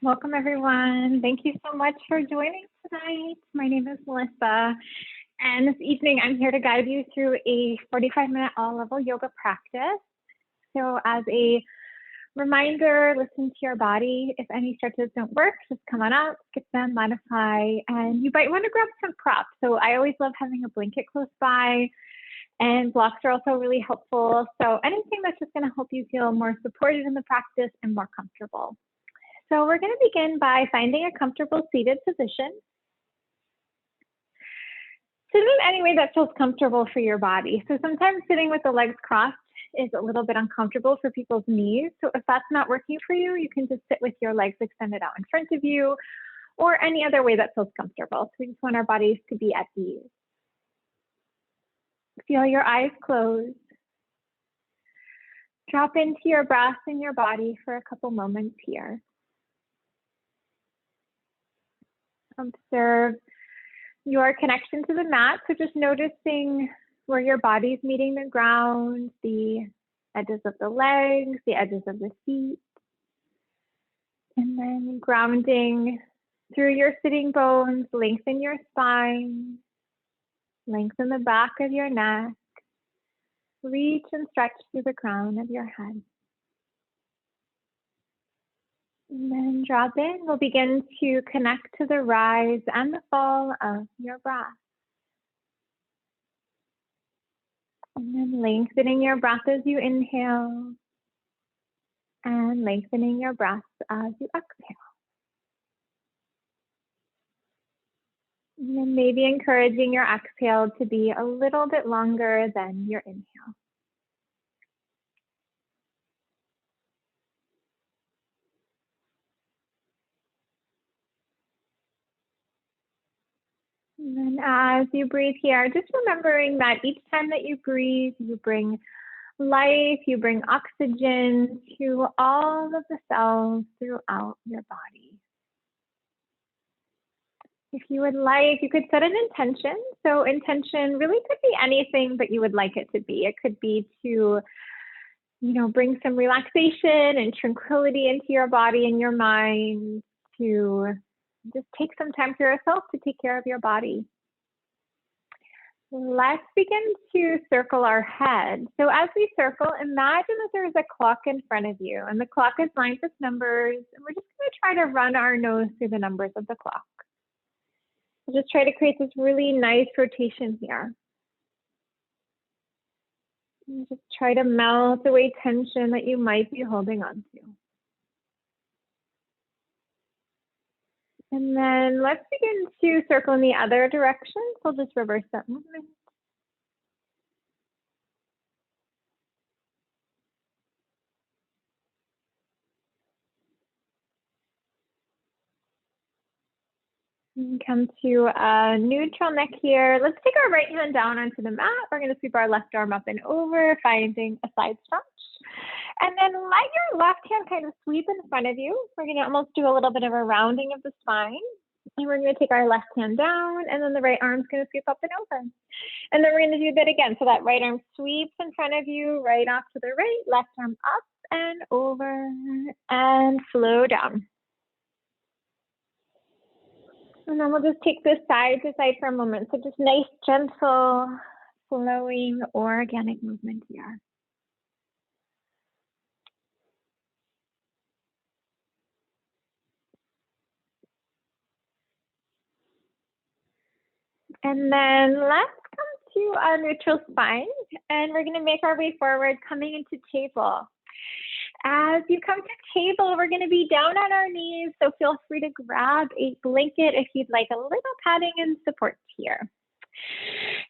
Welcome, everyone. Thank you so much for joining tonight. My name is Melissa, and this evening I'm here to guide you through a 45-minute all-level yoga practice. So as a reminder, listen to your body. If any stretches don't work, just come on out, skip them, modify, and you might want to grab some props. So I always love having a blanket close by, and blocks are also really helpful. So anything that's just going to help you feel more supported in the practice and more comfortable. So we're going to begin by finding a comfortable seated position. Sit in any way that feels comfortable for your body. So sometimes sitting with the legs crossed is a little bit uncomfortable for people's knees. So if that's not working for you, you can just sit with your legs extended out in front of you or any other way that feels comfortable. So we just want our bodies to be at ease. Feel your eyes closed. Drop into your breath and your body for a couple moments here. Observe your connection to the mat. So just noticing where your body's meeting the ground, the edges of the legs, the edges of the feet. And then grounding through your sitting bones, lengthen your spine, lengthen the back of your neck, reach and stretch through the crown of your head. And then drop in. We'll begin to connect to the rise and the fall of your breath. And then lengthening your breath as you inhale and lengthening your breath as you exhale. And then maybe encouraging your exhale to be a little bit longer than your inhale. And then as you breathe here, just remembering that each time that you breathe, you bring life, you bring oxygen to all of the cells throughout your body. If you would like, you could set an intention. So intention really could be anything that you would like it to be. It could be to, bring some relaxation and tranquility into your body and your mind, to just take some time for yourself to take care of your body. Let's begin to circle our head. So as we circle, imagine that there's a clock in front of you, and the clock is lined with numbers, and we're just going to try to run our nose through the numbers of the clock. We'll just try to create this really nice rotation here. And just try to melt away tension that you might be holding on to. And then let's begin to circle in the other direction. So we'll just reverse that movement. And come to a neutral neck here. Let's take our right hand down onto the mat. We're going to sweep our left arm up and over, finding a side stretch. And then let your left hand kind of sweep in front of you. We're going to almost do a little bit of a rounding of the spine. And we're going to take our left hand down, and then the right arm's going to sweep up and over. And then we're going to do that again. So that right arm sweeps in front of you, right off to the right, left arm up and over, and flow down. And then we'll just take this side to side for a moment. So just nice, gentle, flowing, organic movement here. And then let's come to a neutral spine, and we're going to make our way forward, coming into table. As you come to table, we're going to be down on our knees, so feel free to grab a blanket if you'd like a little padding and support here.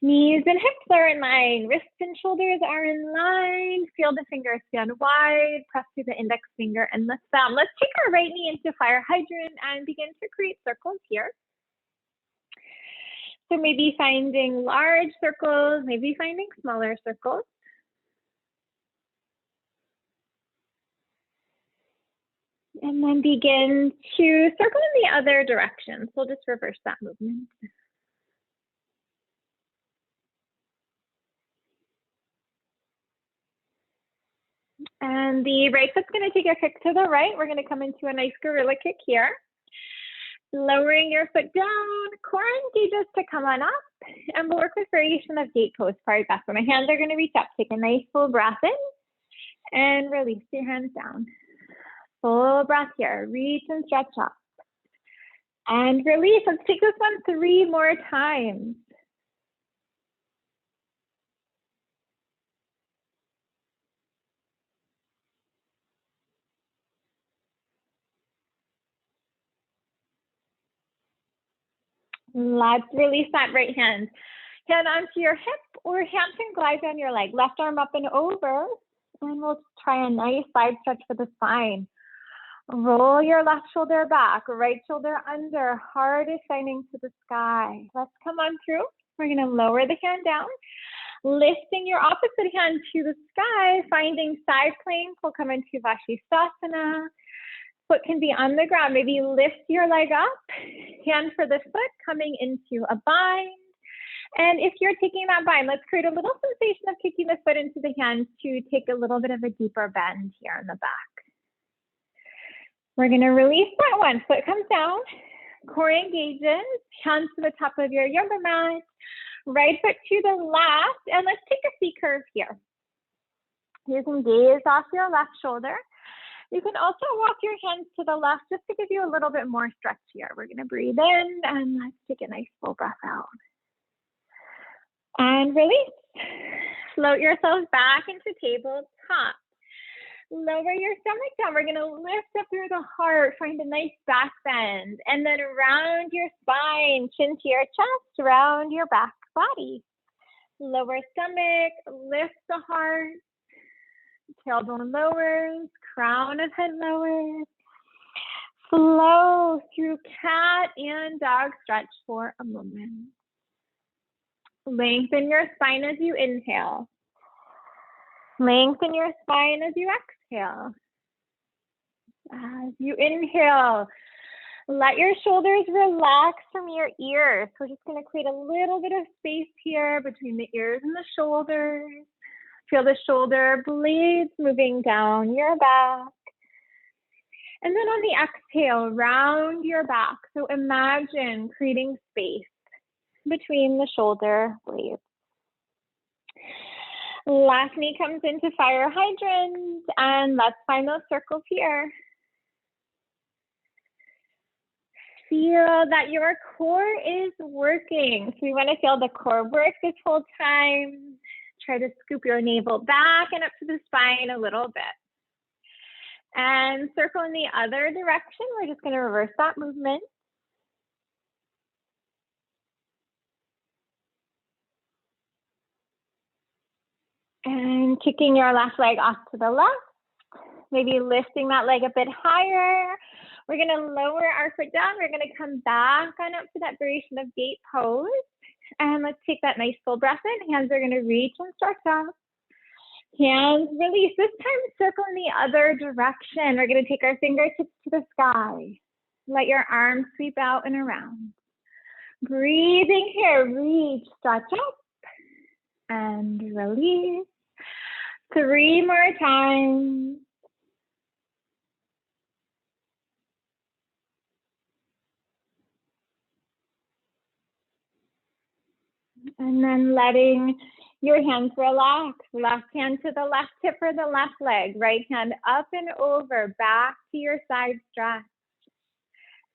Knees and hips are in line, wrists and shoulders are in line. Feel the fingers stand wide, press through the index finger and the thumb. Let's take our right knee into fire hydrant and begin to create circles here. So maybe finding large circles, maybe finding smaller circles. And then begin to circle in the other direction. So we'll just reverse that movement. And the right foot's going to take a kick to the right. We're going to come into a nice gorilla kick here. Lowering your foot down, core engages to come on up, and we'll work with variation of gate pose part back. So my hands are going to reach up. Take a nice full breath in and release your hands down. Full breath here. Reach and stretch up. And release. Let's take this one 3 more times. Let's release that right hand. Hand onto your hip or hand can glide down your leg. Left arm up and over. And we'll try a nice side stretch for the spine. Roll your left shoulder back, right shoulder under. Heart is shining to the sky. Let's come on through. We're going to lower the hand down. Lifting your opposite hand to the sky. Finding side plank. We'll come into Savasana. Foot can be on the ground. Maybe lift your leg up. Hand for the foot coming into a bind. And if you're taking that bind, let's create a little sensation of kicking the foot into the hand to take a little bit of a deeper bend here in the back. We're going to release that one. Foot comes down. Core engages. Hands to the top of your yoga mat. Right foot to the left. And let's take a C curve here. You can gaze off your left shoulder. You can also walk your hands to the left just to give you a little bit more stretch here. We're going to breathe in and let's take a nice full breath out. And release. Float yourselves back into tabletop. Lower your stomach down. We're going to lift up through the heart. Find a nice back bend. And then around your spine, chin to your chest, around your back body. Lower stomach, lift the heart. Tailbone lowers, crown of head lowers. Flow through cat and dog stretch for a moment. Lengthen your spine as you inhale. Lengthen your spine as you exhale. As you inhale, let your shoulders relax from your ears. We're just going to create a little bit of space here between the ears and the shoulders. Feel the shoulder blades moving down your back. And then on the exhale, round your back. So imagine creating space between the shoulder blades. Left knee comes into fire hydrant, and let's find those circles here. Feel that your core is working. So we want to feel the core work this whole time. Try to scoop your navel back and up to the spine a little bit. And circle in the other direction. We're just going to reverse that movement. And kicking your left leg off to the left. Maybe lifting that leg a bit higher. We're going to lower our foot down. We're going to come back on up to that variation of gate pose. And let's take that nice full breath in. Hands are going to reach and stretch up. Hands release. This time circle in the other direction. We're going to take our fingertips to the sky. Let your arms sweep out and around. Breathing here. Reach, stretch up, and release. 3 more times. And then letting your hands relax. Left hand to the left hip or the left leg. Right hand up and over, back to your side stretch.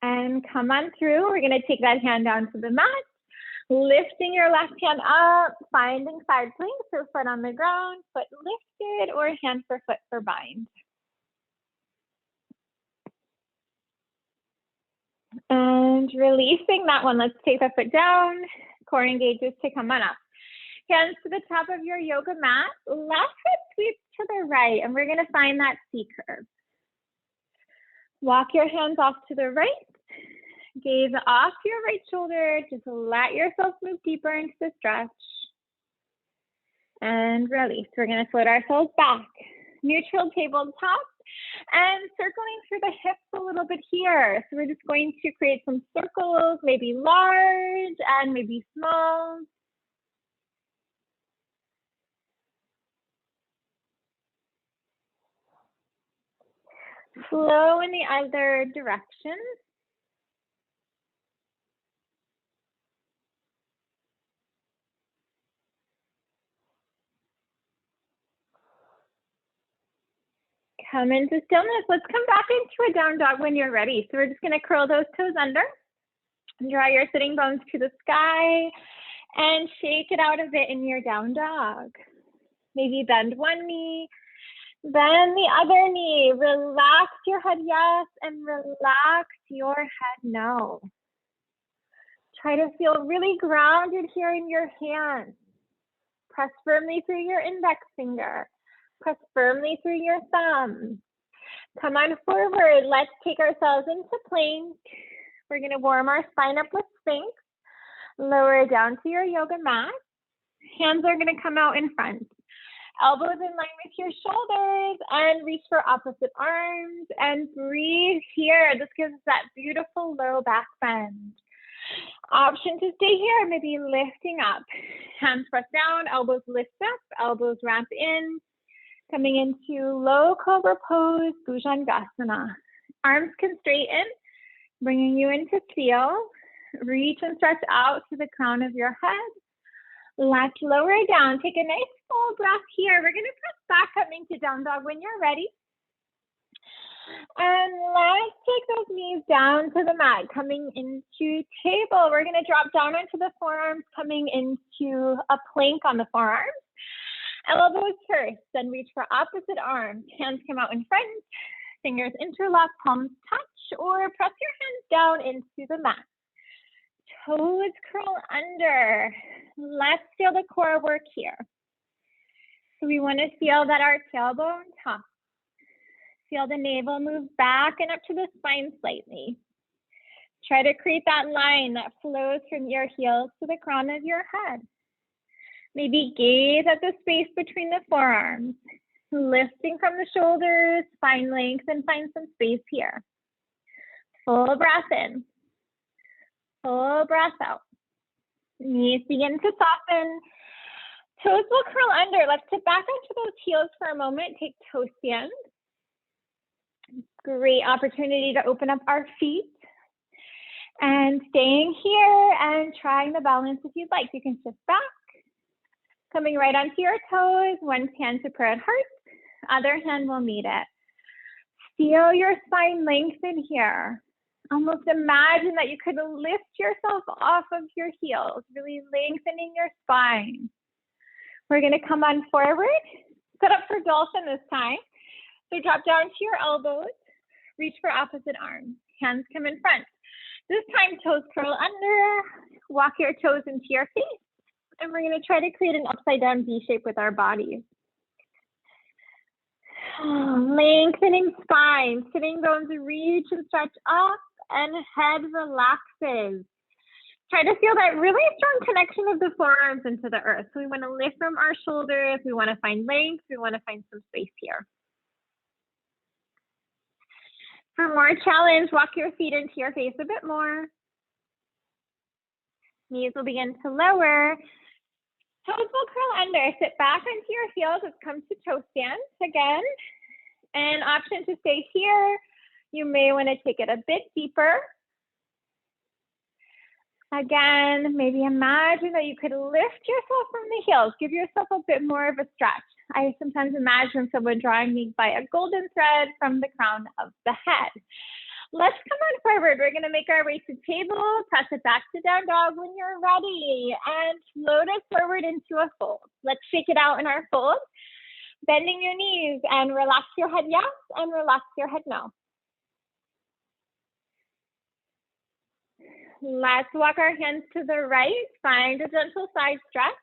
And come on through. We're going to take that hand down to the mat. Lifting your left hand up, finding side plank, so foot on the ground, foot lifted, or hand for foot for bind. And releasing that one. Let's take the foot down. Core engages to come on up. Hands to the top of your yoga mat. Left foot sweeps to the right, and we're going to find that C curve. Walk your hands off to the right. Gaze off your right shoulder. Just let yourself move deeper into the stretch. And release. We're going to float ourselves back. Neutral tabletop. And circling through the hips a little bit here. So we're just going to create some circles, maybe large and maybe small. Flow in the other direction. Come into stillness. Let's come back into a down dog when you're ready. So we're just going to curl those toes under, draw your sitting bones to the sky, and shake it out a bit in your down dog. Maybe bend one knee, bend the other knee. Relax your head yes, and relax your head no. Try to feel really grounded here in your hands. Press firmly through your index finger. Press firmly through your thumb. Come on forward. Let's take ourselves into plank. We're going to warm our spine up with Sphinx. Lower down to your yoga mat. Hands are going to come out in front. Elbows in line with your shoulders, and reach for opposite arms and breathe here. This gives us that beautiful low back bend. Option to stay here, maybe lifting up. Hands press down, elbows lift up, elbows wrap in. Coming into low Cobra Pose, Bhujangasana. Arms can straighten, bringing you into seal. Reach and stretch out to the crown of your head. Let's lower it down. Take a nice full breath here. We're going to press back, coming to down dog when you're ready. And let's take those knees down to the mat, coming into table. We're going to drop down onto the forearms, coming into a plank on the forearms. Elbows first, then reach for opposite arms. Hands come out in front, fingers interlock, palms touch, or press your hands down into the mat. Toes curl under. Let's feel the core work here. So we want to feel that our tailbone tucks. Feel the navel move back and up to the spine slightly. Try to create that line that flows from your heels to the crown of your head. Maybe gaze at the space between the forearms, lifting from the shoulders, spine length, and find some space here. Full breath in, full breath out. Knees begin to soften. Toes will curl under. Let's sit back onto those heels for a moment. Take toe stand. Great opportunity to open up our feet. And staying here and trying the balance if you'd like. You can shift back. Coming right onto your toes, one hand to prayer at heart, other hand will meet it. Feel your spine lengthen here. Almost imagine that you could lift yourself off of your heels, really lengthening your spine. We're going to come on forward, set up for Dolphin this time. So drop down to your elbows, reach for opposite arms, hands come in front. This time toes curl under, walk your toes into your face. And we're going to try to create an upside down V shape with our bodies. Lengthening spine, sitting bones reach and stretch up, and head relaxes. Try to feel that really strong connection of the forearms into the earth. So we want to lift from our shoulders. We want to find length. We want to find some space here. For more challenge, walk your feet into your face a bit more. Knees will begin to lower. Toes will curl under. Sit back onto your heels. Let's come to toe stand again. And option to stay here. You may want to take it a bit deeper. Again, maybe imagine that you could lift yourself from the heels. Give yourself a bit more of a stretch. I sometimes imagine someone drawing me by a golden thread from the crown of the head. Let's come on forward. We're going to make our way to table, press it back to down dog when you're ready, and float us forward into a fold. Let's shake it out in our fold. Bending your knees and relax your head yes, and relax your head no. Let's walk our hands to the right, find a gentle side stretch.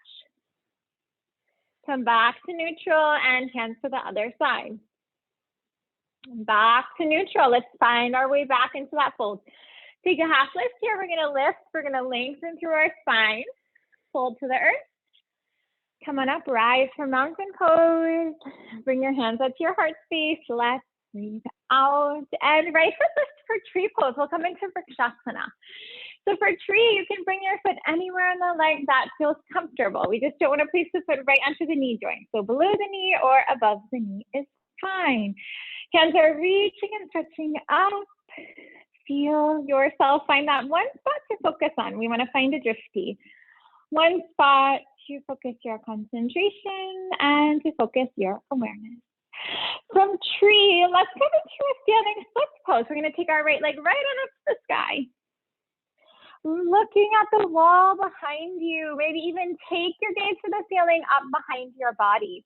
Come back to neutral and hands to the other side. Back to neutral. Let's find our way back into that fold. Take a half lift here. We're going to lift. We're going to lengthen through our spine. Fold to the earth. Come on up. Rise for mountain pose. Bring your hands up to your heart space. Let's breathe out. And right foot lift for tree pose. We'll come into Vrikshasana. So for tree, you can bring your foot anywhere on the leg that feels comfortable. We just don't want to place the foot right onto the knee joint. So below the knee or above the knee is fine. Hands are reaching and stretching up. Feel yourself find that one spot to focus on. We want to find a drifty. One spot to focus your concentration and to focus your awareness. From tree, let's go into a standing split pose. We're going to take our right leg right on up to the sky. Looking at the wall behind you, maybe even take your gaze to the ceiling up behind your body.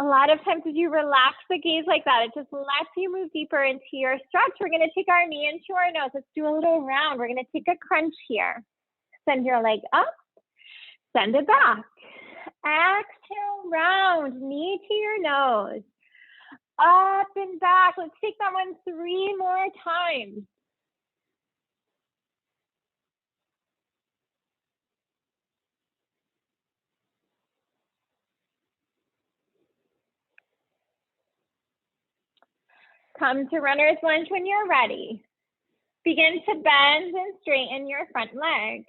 A lot of times as you relax the gaze like that, it just lets you move deeper into your stretch. We're going to take our knee into our nose. Let's do a little round. We're going to take a crunch here. Send your leg up, send it back. Exhale, round, knee to your nose. Up and back. Let's take that one 3 more times. Come to runner's lunge when you're ready. Begin to bend and straighten your front leg.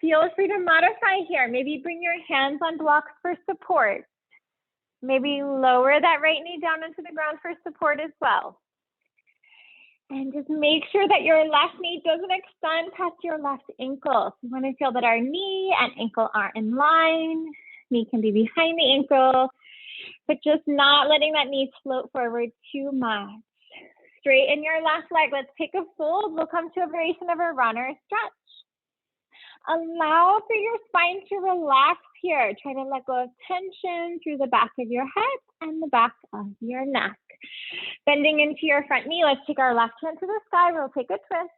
Feel free to modify here. Maybe bring your hands on blocks for support. Maybe lower that right knee down into the ground for support as well. And just make sure that your left knee doesn't extend past your left ankle. We want to feel that our knee and ankle are in line. Knee can be behind the ankle, but just not letting that knee float forward too much. Straighten your left leg. Let's take a fold. We'll come to a variation of a runner stretch. Allow for your spine to relax here. Try to let go of tension through the back of your head and the back of your neck. Bending into your front knee, let's take our left hand to the sky. We'll take a twist.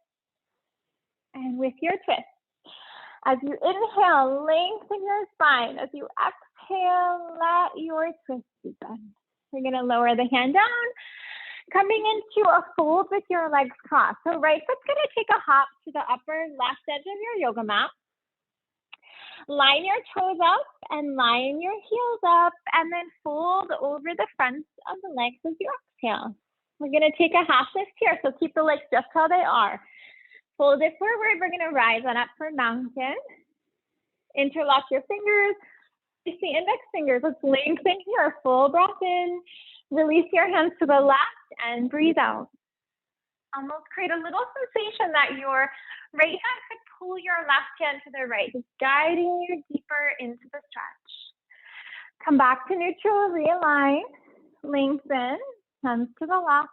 And with your twist, as you inhale, lengthen your spine. As you exhale, let your twist begin. We're going to lower the hand down, coming into a fold with your legs crossed. So right foot's going to take a hop to the upper left edge of your yoga mat. Line your toes up and line your heels up, and then fold over the front of the legs as you exhale. We're going to take a half lift here, so keep the legs just how they are. Fold it forward. We're going to rise on up for mountain. Interlock your fingers. Release the index fingers. Let's lengthen here. Full breath in. Release your hands to the left and breathe out. Almost create a little sensation that your right hand could pull your left hand to the right, just guiding you deeper into the stretch. Come back to neutral, realign, lengthen, hands to the left.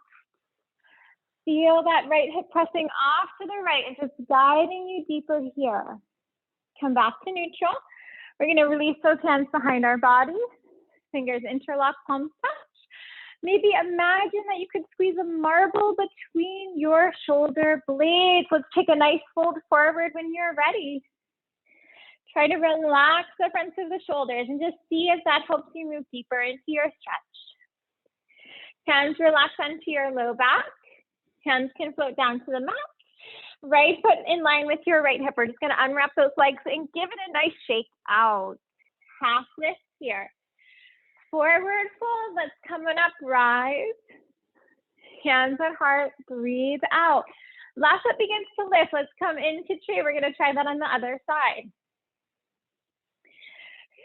Feel that right hip pressing off to the right and just guiding you deeper here. Come back to neutral. We're going to release those hands behind our body. Fingers interlock, palms touch. Maybe imagine that you could squeeze a marble between your shoulder blades. Let's take a nice fold forward when you're ready. Try to relax the fronts of the shoulders and just see if that helps you move deeper into your stretch. Hands relax onto your low back. Hands can float down to the mat. Right foot in line with your right hip. We're just going to unwrap those legs and give it a nice shake out. Half lift here. Forward fold. Let's come on up, rise. Hands at heart, breathe out. Left foot begins to lift. Let's come into tree. We're going to try that on the other side.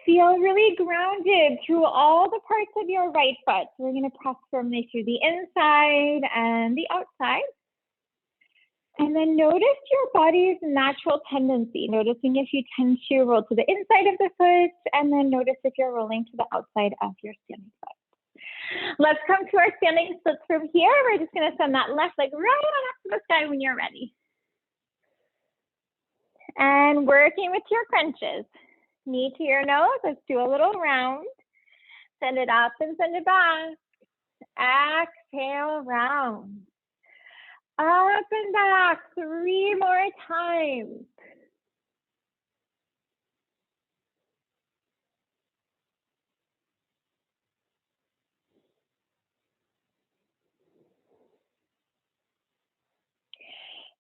Feel really grounded through all the parts of your right foot. So we're going to press firmly through the inside and the outside. And then notice your body's natural tendency, noticing if you tend to roll to the inside of the foot, and then notice if you're rolling to the outside of your standing foot. Let's come to our standing splits from here. We're just going to send that left leg right on up to the sky when you're ready. And working with your crunches. Knee to your nose. Let's do a little round. Send it up and send it back. Exhale, round. Up and back 3 more times.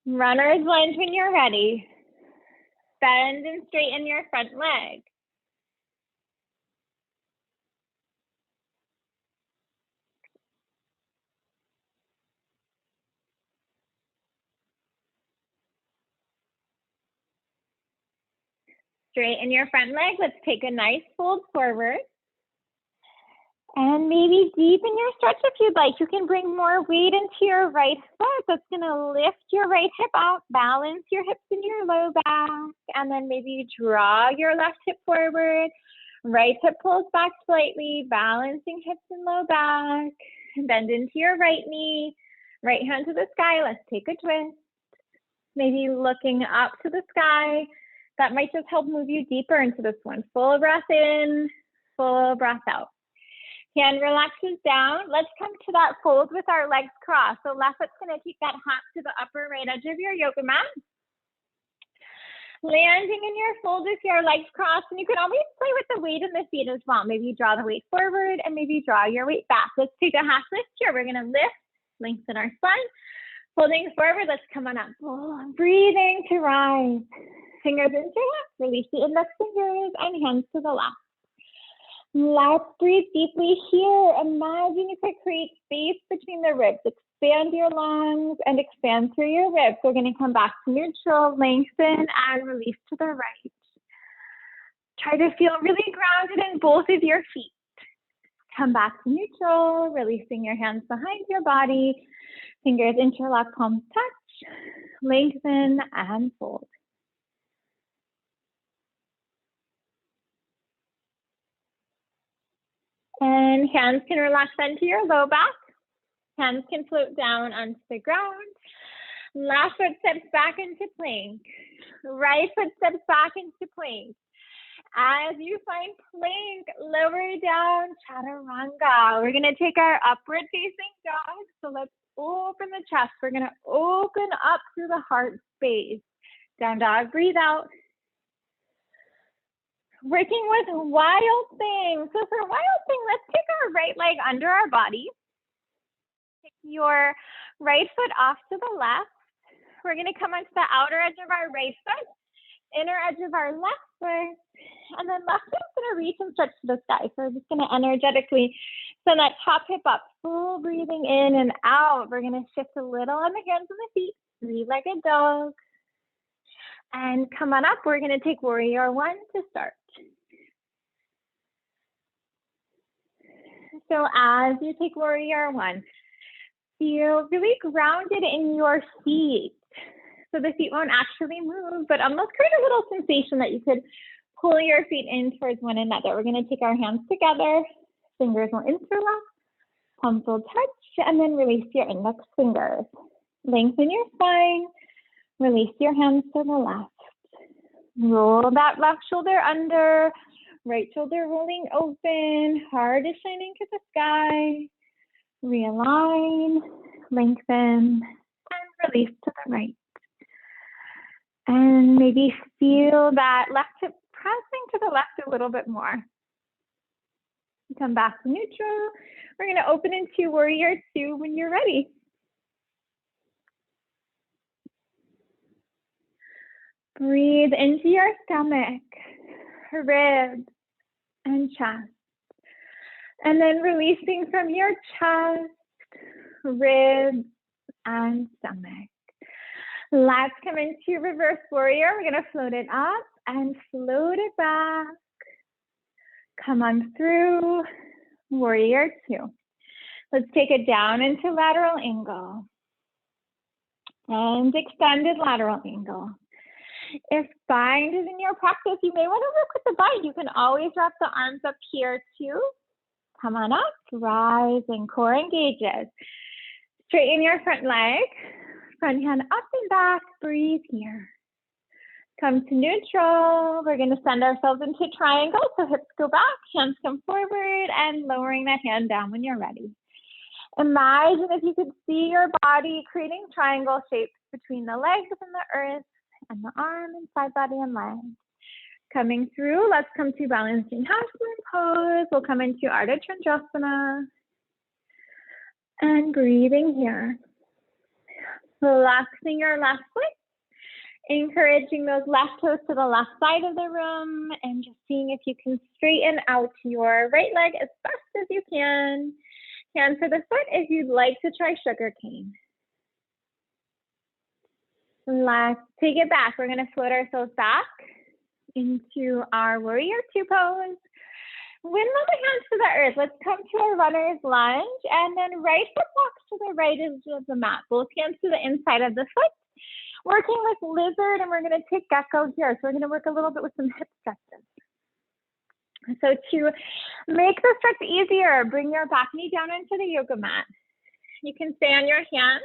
Runner's lunge when you're ready. Bend and straighten your front leg. Straighten your front leg. Let's take a nice fold forward. And maybe deepen your stretch if you'd like. You can bring more weight into your right foot. That's gonna lift your right hip out, balance your hips in your low back, and then maybe draw your left hip forward. Right hip pulls back slightly, balancing hips and low back. Bend into your right knee, right hand to the sky. Let's take a twist. Maybe looking up to the sky. That might just help move you deeper into this one. Full breath in, full breath out. Hand relaxes down. Let's come to that fold with our legs crossed. So left foot's gonna keep that hat to the upper right edge of your yoga mat. Landing in your fold with your legs crossed, and you can always play with the weight in the feet as well. Maybe draw the weight forward and maybe draw your weight back. Let's take a half lift here. We're gonna lift, lengthen our spine. Holding forward, let's come on up. Breathing to rise. Fingers into left, release the index fingers and hands to the left. Let's breathe deeply here. Imagine you could create space between the ribs. Expand your lungs and expand through your ribs. We're going to come back to neutral, lengthen, and release to the right. Try to feel really grounded in both of your feet. Come back to neutral, releasing your hands behind your body. Fingers interlock, palms touch. Lengthen and fold. And hands can relax into your low back. Hands can float down onto the ground. Left foot steps back into plank. Right foot steps back into plank. As you find plank, lower down, chaturanga. We're gonna take our upward facing dog. So let's open the chest. We're gonna open up through the heart space. Down dog, breathe out. Working with wild thing. So for wild thing, let's take our right leg under our body. Take your right foot off to the left. We're going to come onto the outer edge of our right foot, inner edge of our left foot, and then left foot's going to reach and stretch to the sky. So we're just going to energetically send that top hip up, full breathing in and out. We're going to shift a little on the hands and the feet, three-legged dog. And come on up, we're going to take warrior one to start. So as you take warrior one, feel really grounded in your feet. So the feet won't actually move, but almost create a little sensation that you could pull your feet in towards one another. We're going to take our hands together, fingers will interlock, palms will touch, and then release your index fingers. Lengthen your spine, release your hands to the left. Roll that left shoulder under, right shoulder rolling open, heart is shining to the sky. Realign, lengthen, and release to the right. And maybe feel that left hip pressing to the left a little bit more. Come back to neutral. We're going to open into warrior two when you're ready. Breathe into your stomach, ribs, and chest. And then releasing from your chest, ribs, and stomach. Let's come into reverse warrior. We're going to float it up and float it back. Come on through, warrior two. Let's take it down into lateral angle. And extended lateral angle. If bind is in your practice, you may want to work with the bind. You can always wrap the arms up here too. Come on up, rise and core engages. Straighten your front leg, front hand up and back, breathe here. Come to neutral. We're going to send ourselves into triangle. So hips go back, hands come forward, and lowering that hand down when you're ready. Imagine if you could see your body creating triangle shapes between the legs and the earth, and the arm and side body and leg. Coming through, let's come to balancing half moon pose. We'll come into Ardha Chandrasana. And breathing here. Relaxing your left foot. Encouraging those left toes to the left side of the room. And just seeing if you can straighten out your right leg as fast as you can. Hand for the foot if you'd like to try sugar cane. Let's take it back. We're going to float ourselves back into our warrior two pose. Windmill the hands to the earth. Let's come to a runner's lunge, and then right foot walks to the right edge of the mat. Both hands to the inside of the foot. Working with lizard, and we're going to take gecko here. So we're going to work a little bit with some hip stretches. So to make the stretch easier, bring your back knee down into the yoga mat. You can stay on your hands,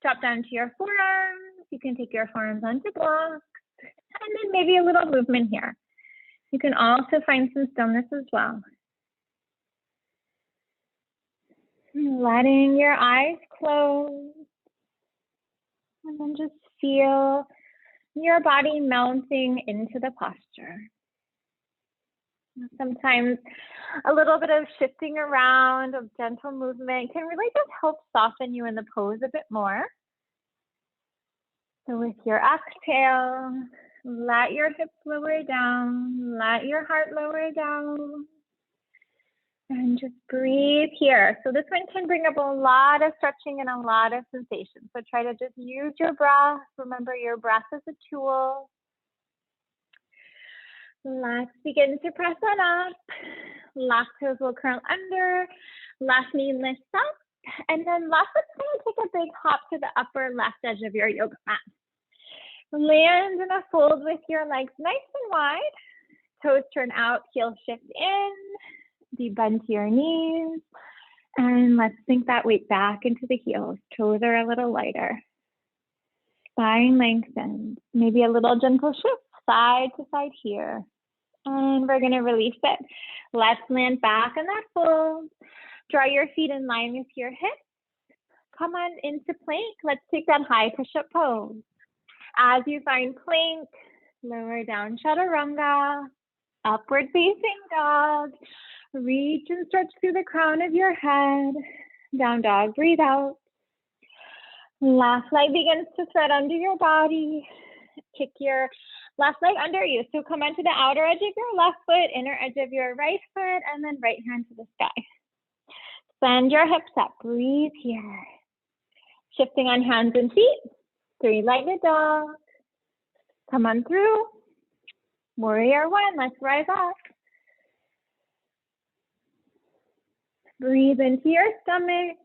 drop down to your forearms. You can take your forearms onto blocks, and then maybe a little movement here. You can also find some stillness as well. Letting your eyes close. And then just feel your body melting into the posture. Sometimes a little bit of shifting around, of gentle movement can really just help soften you in the pose a bit more. So with your exhale, let your hips lower down, let your heart lower down. And just breathe here. So this one can bring up a lot of stretching and a lot of sensation. So try to just use your breath. Remember, your breath is a tool. Let's begin to press on up. Left toes will curl under. Left knee lifts up. And then left foot's going to take a big hop to the upper left edge of your yoga mat. Land in a fold with your legs nice and wide. Toes turn out, heels shift in. Deep bend to your knees, and let's sink that weight back into the heels. Toes are a little lighter. Spine lengthens. Maybe a little gentle shift side to side here. And we're going to release it. Let's land back in that fold. Draw your feet in line with your hips. Come on into plank. Let's take that high push-up pose. As you find plank, lower down chaturanga, upward facing dog. Reach and stretch through the crown of your head. Down dog, breathe out. Left leg begins to thread under your body. Kick your left leg under you. So come onto the outer edge of your left foot, inner edge of your right foot, and then right hand to the sky. Bend your hips up. Breathe here. Shifting on hands and feet. Three-legged dog. Come on through. Warrior one. Let's rise up. Breathe into your stomach,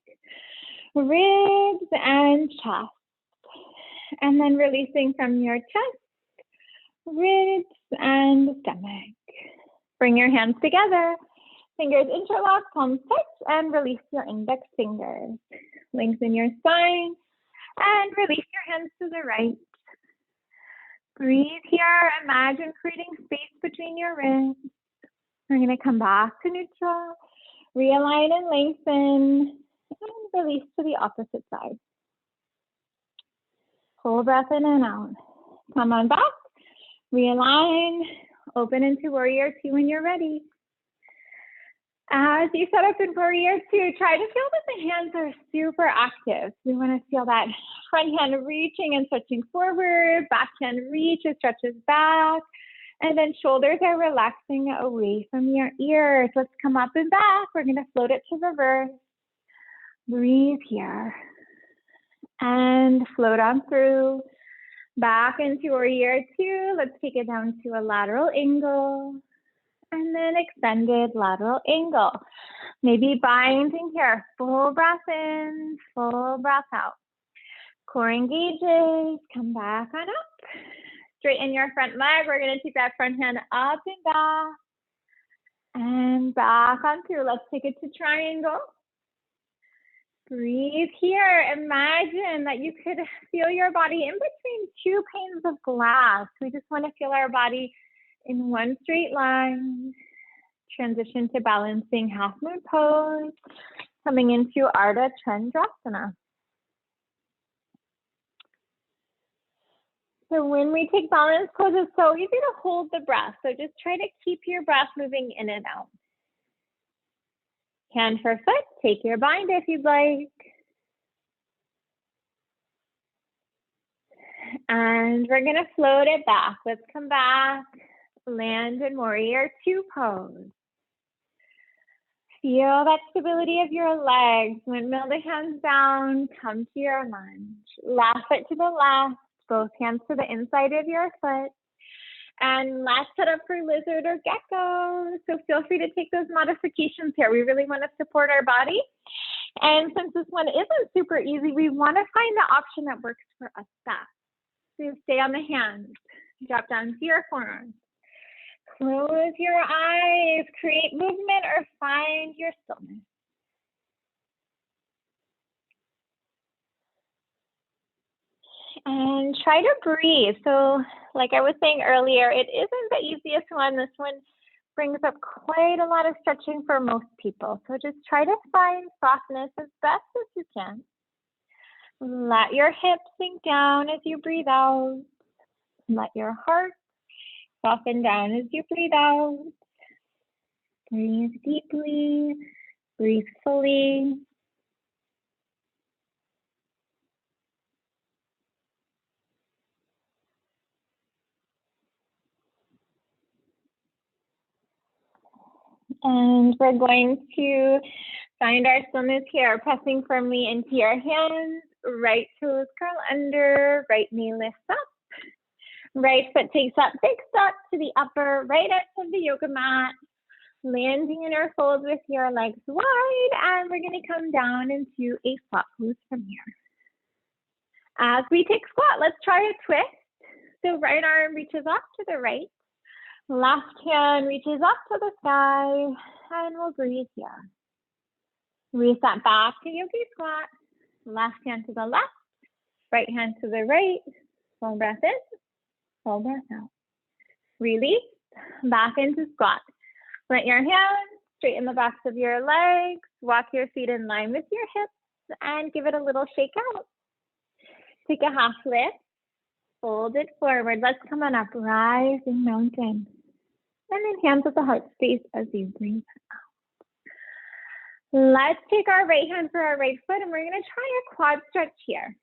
ribs, and chest. And then releasing from your chest, ribs, and stomach. Bring your hands together. Fingers interlock, palms touch, and release your index fingers. Lengthen your spine, and release your hands to the right. Breathe here. Imagine creating space between your ribs. We're going to come back to neutral. Realign and lengthen, and release to the opposite side. Full breath in and out. Come on back, realign, open into warrior two when you're ready. As you set up in warrior two, try to feel that the hands are super active. We want to feel that front hand reaching and stretching forward, back hand reaches, stretches back. And then shoulders are relaxing away from your ears. Let's come up and back. We're going to float it to reverse. Breathe here. And float on through. Back into warrior two. Let's take it down to a lateral angle. And then extended lateral angle. Maybe binding here. Full breath in, full breath out. Core engages. Come back on up. Straighten your front leg. We're going to take that front hand up and back. And back on through. Let's take it to triangle. Breathe here. Imagine that you could feel your body in between two panes of glass. We just want to feel our body in one straight line. Transition to balancing half moon pose. Coming into Ardha Chandrasana. So when we take balance pose, it's so easy to hold the breath. So just try to keep your breath moving in and out. Hand for foot, take your bind if you'd like. And we're gonna float it back. Let's come back, land in warrior two pose. Feel that stability of your legs. Windmill the hands down, come to your lunge. Left foot to the left. Both hands to the inside of your foot. And last set up for lizard or gecko. So feel free to take those modifications here. We really want to support our body. And since this one isn't super easy, we want to find the option that works for us best. So stay on the hands, drop down to your forearms. Close your eyes, create movement or find your stillness. And try to breathe. So like I was saying earlier, it isn't the easiest one. This one brings up quite a lot of stretching for most people. So just try to find softness as best as you can. Let your hips sink down as you breathe out. Let your heart soften down as you breathe out. Breathe deeply, breathe fully. And we're going to find our stillness here, pressing firmly into your hands. Right toes curl under, right knee lifts up. Right foot takes that big step to the upper right edge of the yoga mat. Landing in our fold with your legs wide, and we're going to come down into a squat pose from here. As we take squat, let's try a twist. So right arm reaches up to the right, left hand reaches up to the sky, and we'll breathe here. Reset back to yogi squat, left hand to the left, right hand to the right, full breath in, full breath out. Release, back into squat. Plant your hands, straighten the backs of your legs, walk your feet in line with your hips, and give it a little shake out. Take a half lift, fold it forward. Let's come on up, rising mountain. And then hands at the heart space as you breathe out. Let's take our right hand for our right foot, and we're going to try a quad stretch here.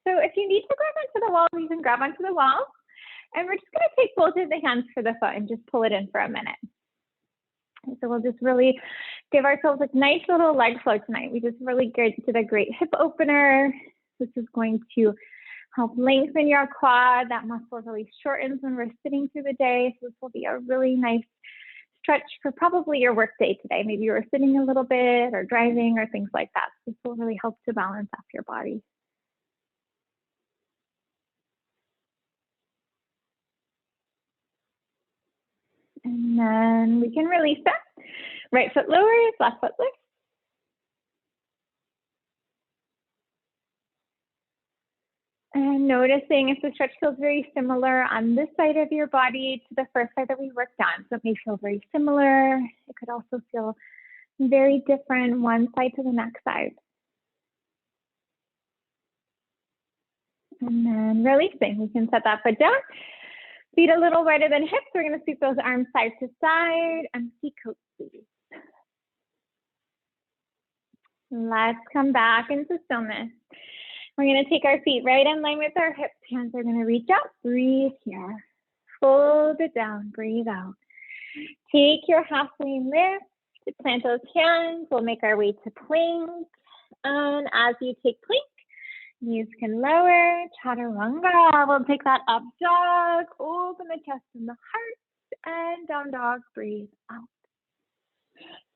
So if you need to grab onto the wall, you can grab onto the wall. And we're just going to take both of the hands for the foot and just pull it in for a minute. So we'll just really give ourselves a nice little leg flow tonight. We just really did a great hip opener. This is going to help lengthen your quad. That muscle really shortens when we're sitting through the day. So this will be a really nice stretch for probably your work day today. Maybe you were sitting a little bit or driving or things like that. This will really help to balance off your body. And then we can release that. Right foot lowers, left foot lifts. And noticing if the stretch feels very similar on this side of your body to the first side that we worked on. So it may feel very similar. It could also feel very different one side to the next side. And then releasing. We can set that foot down. Feet a little wider than hips. We're going to sweep those arms side to side. Empty coat sleeves. Let's come back into stillness. We're going to take our feet right in line with our hips. Hands are going to reach up. Breathe here. Fold it down. Breathe out. Take your halfway lift. Plant those hands. We'll make our way to plank. And as you take plank, knees can lower. Chaturanga. We'll take that up dog. Open the chest and the heart. And down dog. Breathe out.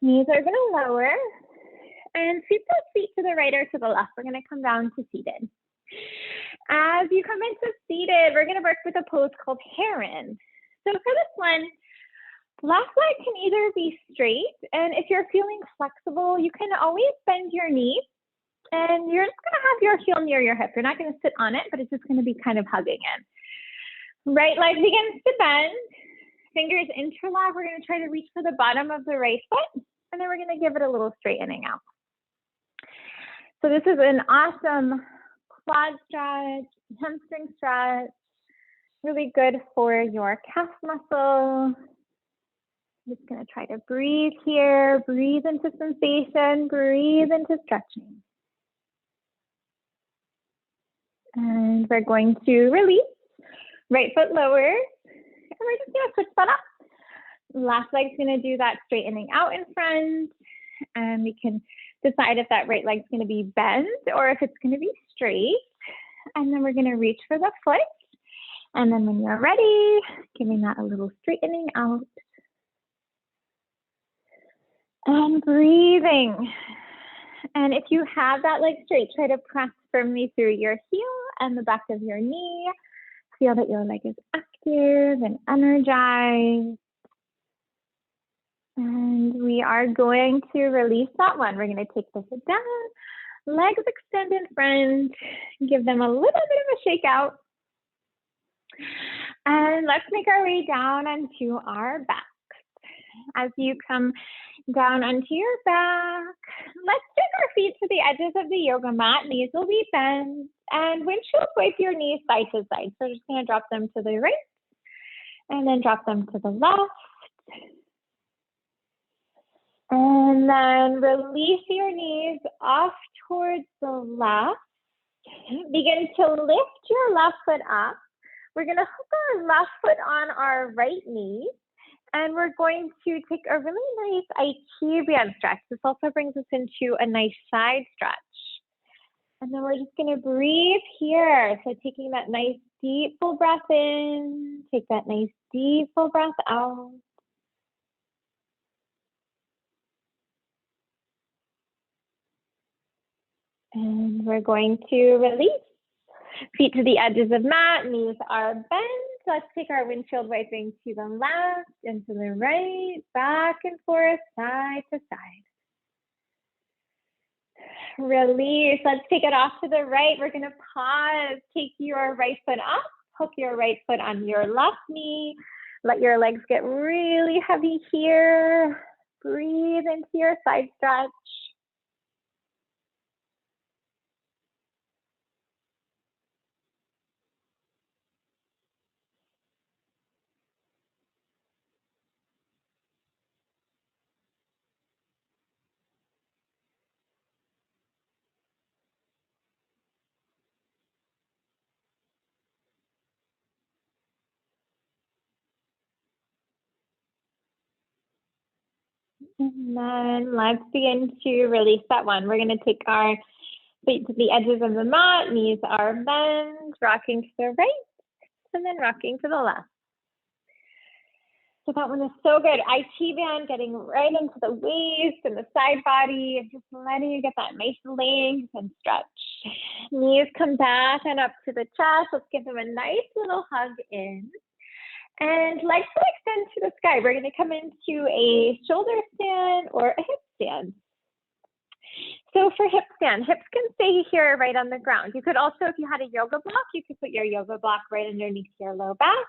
Knees are going to lower. And sweep those feet to the right or to the left. We're going to come down to seated. As you come into seated, we're going to work with a pose called Heron. So for this one, left leg can either be straight, and if you're feeling flexible, you can always bend your knee, and you're just going to have your heel near your hip. You're not going to sit on it, but it's just going to be kind of hugging in. Right leg begins to bend. Fingers interlock. We're going to try to reach for the bottom of the right foot, and then we're going to give it a little straightening out. So this is an awesome quad stretch, hamstring stretch, really good for your calf muscle. I'm just going to try to breathe here, breathe into sensation, breathe into stretching. And we're going to release, right foot lowers, and we're just going to switch that up. Left leg's going to do that straightening out in front, and we can decide if that right leg's going to be bent or if it's going to be straight. And then we're going to reach for the foot And then when you're ready, giving that a little straightening out. And breathing. And if you have that leg straight, try to press firmly through your heel and the back of your knee. Feel that your leg is active and energized. And we are going to release that one. We're going to take the foot down, legs extend in front, give them a little bit of a shake out. And let's make our way down onto our back. As you come down onto your back, let's take our feet to the edges of the yoga mat. Knees will be bent, and windshield wipe your knees side to side. So just going to drop them to the right and then drop them to the left. And then release your knees off towards the left. Begin to lift your left foot up. We're going to hook our left foot on our right knee. And we're going to take a really nice IT band stretch. This also brings us into a nice side stretch. And then we're just going to breathe here. So taking that nice deep full breath in, take that nice deep full breath out. And we're going to release. Feet to the edges of mat, knees are bent. Let's take our windshield wiping to the left and to the right, back and forth, side to side. Release. Let's take it off to the right. We're going to pause. Take your right foot up. Hook your right foot on your left knee. Let your legs get really heavy here. Breathe into your side stretch. And then let's begin to release that one. We're going to take our feet to the edges of the mat, knees are bent, rocking to the right, and then rocking to the left. So that one is so good. IT band getting right into the waist and the side body, and just letting you get that nice length and stretch. Knees come back and up to the chest. Let's give them a nice little hug in. And legs will extend to the sky. We're going to come into a shoulder stand or a hip stand. So for hip stand, hips can stay here right on the ground. You could also, if you had a yoga block, you could put your yoga block right underneath your low back.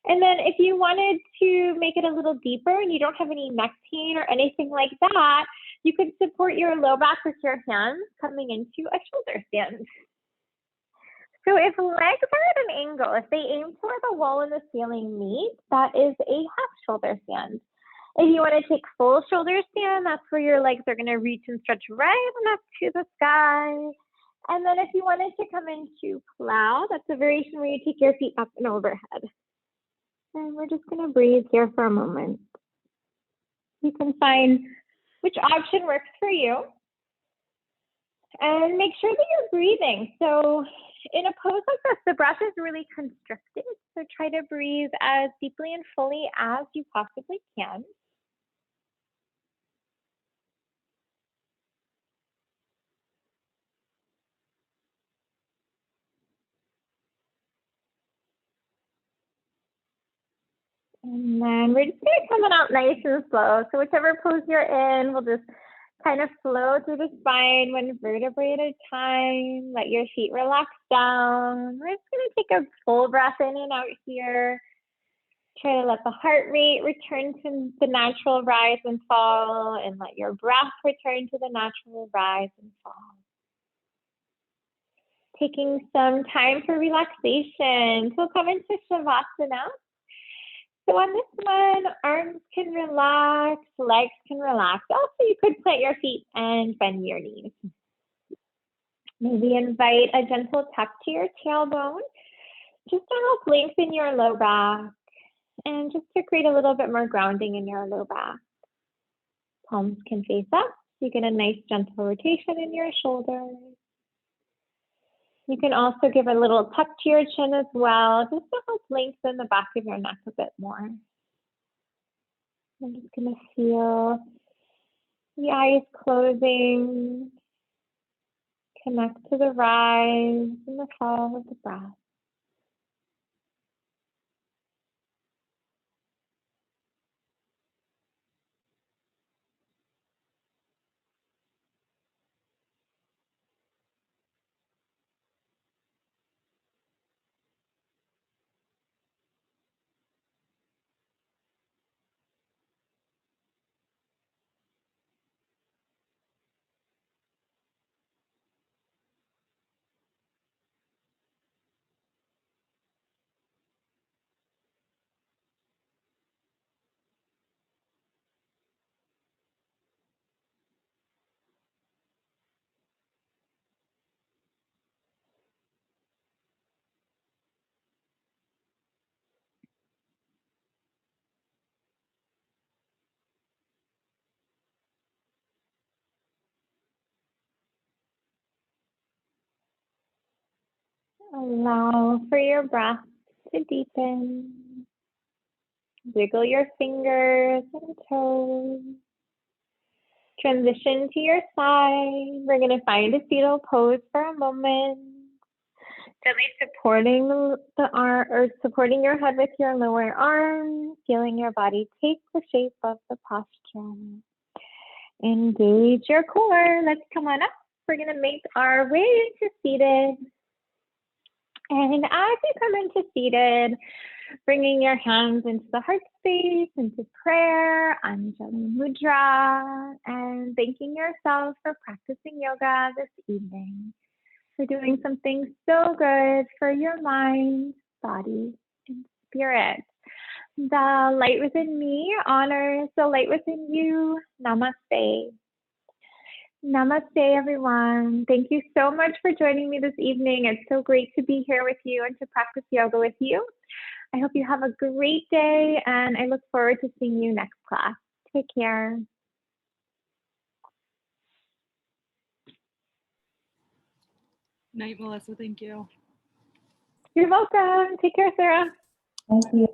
And then if you wanted to make it a little deeper and you don't have any neck pain or anything like that, you could support your low back with your hands coming into a shoulder stand. So if legs are at an angle, if they aim toward the wall and the ceiling meet, that is a half shoulder stand. If you want to take full shoulder stand, that's where your legs are going to reach and stretch right up to the sky. And then if you wanted to come into plow, that's a variation where you take your feet up and overhead. And we're just going to breathe here for a moment. You can find which option works for you. And make sure that you're breathing. So in a pose like this, the breath is really constricted. So try to breathe as deeply and fully as you possibly can. And then we're just going to come out nice and slow. So whichever pose you're in, we'll just kind of flow through the spine one vertebrae at a time. Let your feet relax down. We're just going to take a full breath in and out here. Try to let the heart rate return to the natural rise and fall, and let your breath return to the natural rise and fall. Taking some time for relaxation. So we'll come into Savasana. So on this one, arms can relax, legs can relax. Also, you could plant your feet and bend your knees. Maybe invite a gentle tuck to your tailbone, just to help lengthen your low back and just to create a little bit more grounding in your low back. Palms can face up. You get a nice gentle rotation in your shoulders. You can also give a little tuck to your chin as well, just to help lengthen the back of your neck a bit more. I'm just going to feel the eyes closing, connect to the rise and the fall of the breath. Allow for your breath to deepen. Wiggle your fingers and toes. Transition to your side. We're going to find a fetal pose for a moment. Gently supporting the arm or supporting your head with your lower arm, feeling your body take the shape of the posture. Engage your core. Let's come on up. We're going to make our way into seated. And as you come into seated, bringing your hands into the heart space, into prayer, Anjali Mudra, and thanking yourself for practicing yoga this evening, for doing something so good for your mind, body, and spirit. The light within me honors the light within you. Namaste. Namaste, everyone. Thank you so much for joining me this evening. It's so great to be here with you and to practice yoga with you. I hope you have a great day, and I look forward to seeing you next class. Take care. Night, Melissa. Thank you. You're welcome. Take care, Sarah. Thank you.